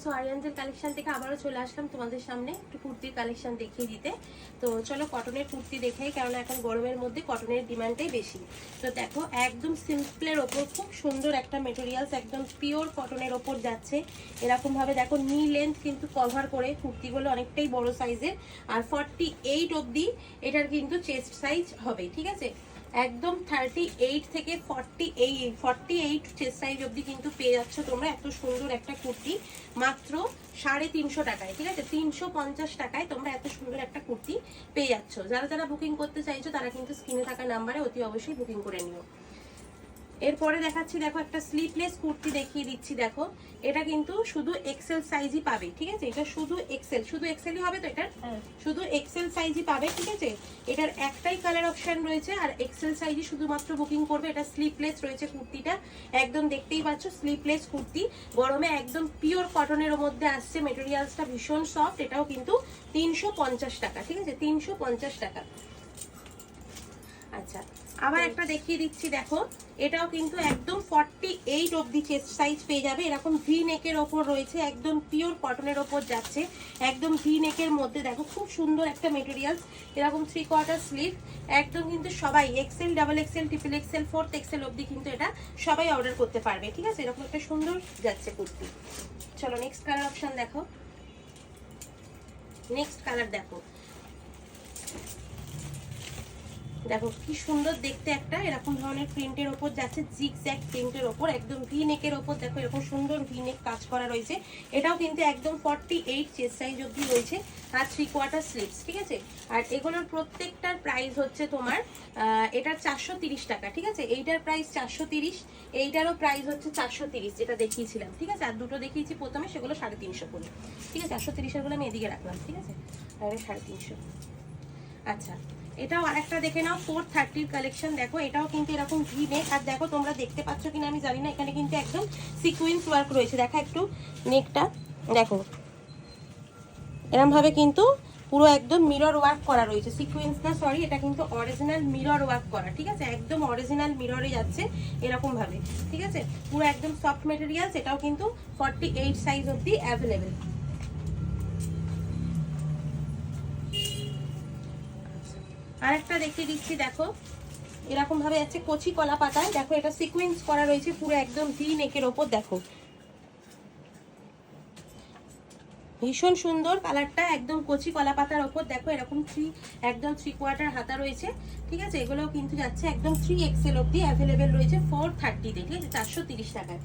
So আরিয়ানদের collection থেকে আবারও চলে আসলাম তোমাদের সামনে একটু কুর্তির কালেকশন দেখিয়ে দিতে। তো চলো কটনের কুর্তি দেখাই, কারণ এখন গরমের মধ্যে কটনের ডিমান্ডটাই বেশি। তো দেখো একদম সিম্পলের ওপর খুব সুন্দর একটা মেটেরিয়ালস, একদম পিওর কটনের ওপর যাচ্ছে। এরকম ভাবে দেখো নি লেন্থ কিন্তু কভার করে, কুর্তিগুলো অনেকটাই বড় সাইজের। আর 48 অবধি এটার কিন্তু চেস্ট সাইজ হবে, ঠিক আছে। একদম 38 থেকে 48 চেস্ট সাইজ অবধি কিন্তু পেয়ে যাচ্ছ তোমরা এত সুন্দর একটা কুর্তি মাত্র 350 টাকায়, ঠিক আছে। 350 টাকায় তোমরা এত সুন্দর একটা কুর্তি পেয়ে যাচ্ছ। যারা যারা বুকিং করতে চাইছো তারা কিন্তু স্ক্রিনে থাকা নাম্বারে অতি অবশ্যই বুকিং করে নিও। এরপরে দেখাচ্ছি, দেখো একটা স্লিভলেস কুর্তি দেখিয়ে দিচ্ছি। দেখো এটা কিন্তু শুধু এক্সেল সাইজই পাবে, ঠিক আছে। এটা শুধু এক্সেলই হবে। তো এটা শুধু এক্সেল সাইজই পাবে, ঠিক আছে। এটার একটাই কালার অপশন রয়েছে আর এক্সেল সাইজই শুধুমাত্র বুকিং করবে। এটা স্লিভলেস রয়েছে কুর্তিটা, একদম দেখতেই পাচ্ছ স্লিভলেস কুর্তি। গরমে একদম পিওর কটনের মধ্যে আসছে, মেটেরিয়ালসটা ভীষণ সফট। এটাও কিন্তু 350 টাকা, ঠিক আছে, 350 টাকা। আচ্ছা, আবার একটা দেখিয়ে দিচ্ছি। দেখো এটাও কিন্তু একদম 48 অবধি চেস্ট সাইজ পেয়ে যাবে। এরকম ভি নেকের ওপর রয়েছে, একদম পিওর কটনের ওপর যাচ্ছে, একদম ভি নেকের মধ্যে। দেখো খুব সুন্দর একটা মেটেরিয়াল, এরকম 3/4 স্লিভ। একদম কিন্তু সবাই axel, double axel, triple axel, 4th axel অবধি কিন্তু এটা সবাই অর্ডার করতে পারবে, ঠিক আছে। এরকম একটা সুন্দর যাচ্ছে কুর্তি। চলো নেক্সট কালার অপশন দেখো। নেক্সট কালার দেখো, দেখো কি সুন্দর দেখতে একটা এরকম ধরনের প্রিন্টের ওপর যাচ্ছে, জিগজ্যাগ প্রিন্টের ওপর, একদম ভি নেকের ওপর। দেখো এরকম সুন্দর ভি নেক কাজ করা রয়েছে। এটাও কিন্তু একদম 48 চেস্ট সাইজ অবধি রয়েছে আর 3/4 স্লিভস, ঠিক আছে। আর এগুলোর প্রত্যেকটার প্রাইস হচ্ছে তোমার এটার 430 টাকা, ঠিক আছে। এইটার প্রাইস 430, এইটারও প্রাইস হচ্ছে 430, যেটা দেখিয়েছিলাম, ঠিক আছে। আর দুটো দেখিয়েছি প্রথমে, সেগুলো 350 করে, ঠিক আছে। 430 গুলো আমি এদিকে রাখলাম, ঠিক আছে। আর 350। আচ্ছা, এটাও আরেকটা দেখে নাও, 430 কালেকশন। দেখো এটাও কিন্তু এরকম ভি নেক। আর দেখো তোমরা দেখতে পাচ্ছ কিনা আমি জানি না, এখানে কিন্তু একদম সিকোয়েন্স ওয়ার্ক রয়েছে। দেখা একটু নেকটা দেখো, এরকম ভাবে কিন্তু পুরো একদম মিরর ওয়ার্ক করা রয়েছে। সিকোয়েন্স না, সরি, এটা কিন্তু অরিজিনাল মিরর ওয়ার্ক করা, ঠিক আছে। একদম অরিজিনাল মিররে যাচ্ছে এরকম ভাবে, ঠিক আছে। পুরো একদম সফট মেটেরিয়ালস। এটাও কিন্তু 48 সাইজ অবধি অ্যাভেলেবেল। আরেকটা দেখিয়ে দিচ্ছি। দেখো এরকম ভাবে আছে কচি কলা পাতায়। দেখো এটা সিকোয়েন্স করা রয়েছে পুরো একদম ভি নেকের ওপর। দেখো ভীষণ সুন্দর কালারটা, একদম কচি কলা পাতার ওপর। দেখো এরকম একদম 3/4 হাতা রয়েছে, ঠিক আছে। এগুলোও কিন্তু যাচ্ছে একদম 3 এক্সেল অবধি অ্যাভেলেবেল রয়েছে 430 তে, ঠিক আছে, 430 টাকায়।